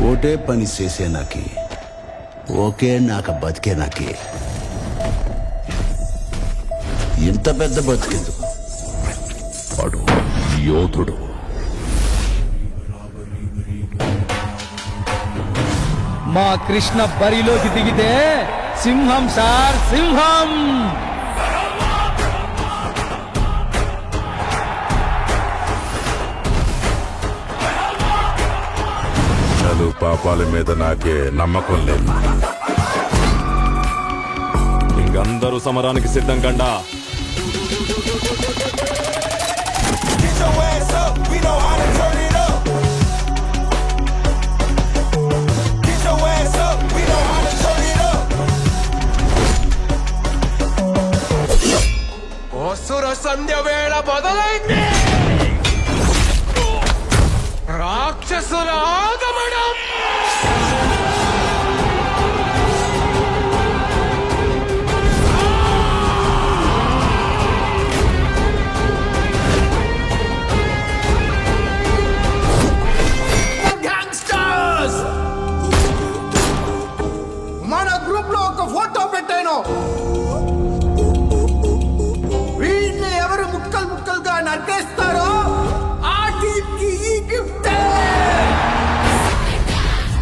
ఓటే పని చేసే నాకి ఓకే నాక బతికే నాకి ఇంత పెద్ద బతికెందుకు? వాడు యోధుడు. మా కృష్ణ బరిలోకి దిగితే సింహం సార్, సింహం. పాపాల మీద నాకే నమ్మకం లేదు. ఇంకందరూ సమరానికి సిద్ధం కండా. సంధ్య వేళ మొదలైంది. రాక్షసుల ఆగమనం. గ్యాంగ్స్టర్స్ మన గ్రూప్ లో ఒక ఫోటో పెట్టాను. వీళ్ళని ఎవరు ముక్కలు ముక్కలుగా నరికేస్తారో ఆ టీమ్ కి ఈ గిఫ్ట్.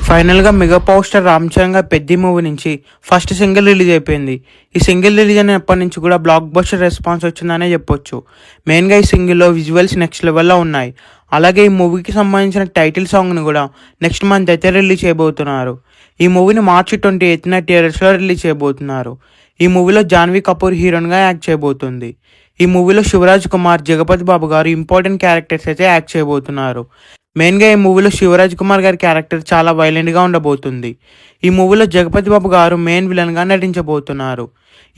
ఫైనల్గా mega power star Ram Charan గారి పెద్ద మూవీ నుంచి ఫస్ట్ సింగిల్ రిలీజ్ అయిపోయింది. ఈ సింగిల్ రిలీజ్ అయినప్పటి నుంచి కూడా బ్లాక్ బస్టర్ రెస్పాన్స్ వచ్చిందనే చెప్పొచ్చు. మెయిన్గా ఈ సింగిల్లో విజువల్స్ నెక్స్ట్ లెవెల్లో ఉన్నాయి. అలాగే ఈ మూవీకి సంబంధించిన టైటిల్ సాంగ్ని కూడా నెక్స్ట్ మంత్ అయితే రిలీజ్ చేయబోతున్నారు. ఈ మూవీని మార్చి 28న థియేటర్స్లో రిలీజ్ చేయబోతున్నారు. ఈ మూవీలో జాన్వీ కపూర్ హీరోయిన్గా యాక్ట్ చేయబోతుంది. ఈ మూవీలో శివరాజ్ కుమార్, జగపతి బాబు గారు ఇంపార్టెంట్ క్యారెక్టర్స్ అయితే యాక్ట్ చేయబోతున్నారు. మెయిన్గా ఈ మూవీలో శివరాజ్ కుమార్ గారి క్యారెక్టర్ చాలా వైలెంట్గా ఉండబోతుంది. ఈ మూవీలో జగపతి బాబు గారు మెయిన్ విలన్గా నటించబోతున్నారు.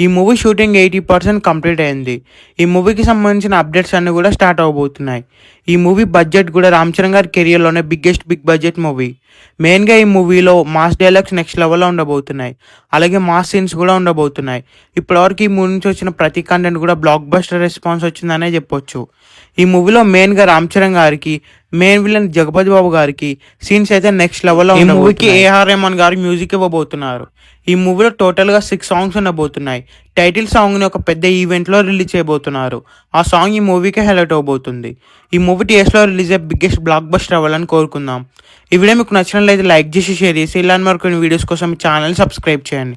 ఈ మూవీ షూటింగ్ 80% కంప్లీట్ అయింది. ఈ మూవీకి సంబంధించిన అప్డేట్స్ అన్నీ కూడా స్టార్ట్ అవబోతున్నాయి. ఈ మూవీ బడ్జెట్ కూడా రామ్ చరణ్ గారి కెరియర్లోనే బిగ్ బడ్జెట్ మూవీ. మెయిన్గా ఈ మూవీలో మాస్ డైలాగ్స్ నెక్స్ట్ లెవెల్లో ఉండబోతున్నాయి. అలాగే మాస్ సీన్స్ కూడా ఉండబోతున్నాయి. ఇప్పటివరకు ఈ మూవీ నుంచి వచ్చిన ప్రతి కంటెంట్ కూడా బ్లాక్ బస్టర్ రెస్పాన్స్ వచ్చిందనే చెప్పొచ్చు. ఈ మూవీలో మెయిన్గా రామ్ చరణ్ గారికి, మెయిన్ విలన్ జగపతి బాబు గారికి సీన్స్ అయితే నెక్స్ట్ లెవెల్లో. ఈ మూవీకి ఏఆర్ రెహమాన్ గారు మ్యూజిక్ ఇవ్వబోతున్నారు. ఈ మూవీలో టోటల్గా 6 సాంగ్స్ ఉండబోతున్నాయి. టైటిల్ సాంగ్ని ఒక పెద్ద ఈవెంట్లో రిలీజ్ చేయబోతున్నారు. ఆ సాంగ్ ఈ మూవీకి హైలైట్ అవబోతుంది. ఈ మూవీ టీఎస్లో రిలీజ్ అయ్యే బిగ్గెస్ట్ బ్లాక్ బస్టర్ అవ్వాలని కోరుకుందాం. ఈ వీడియో మీకు నచ్చినట్లయితే లైక్ చేసి షేర్ చేసి ఇలాంటి మరికొన్ని వీడియోస్ కోసం మీ ఛానల్ సబ్స్క్రైబ్ చేయండి.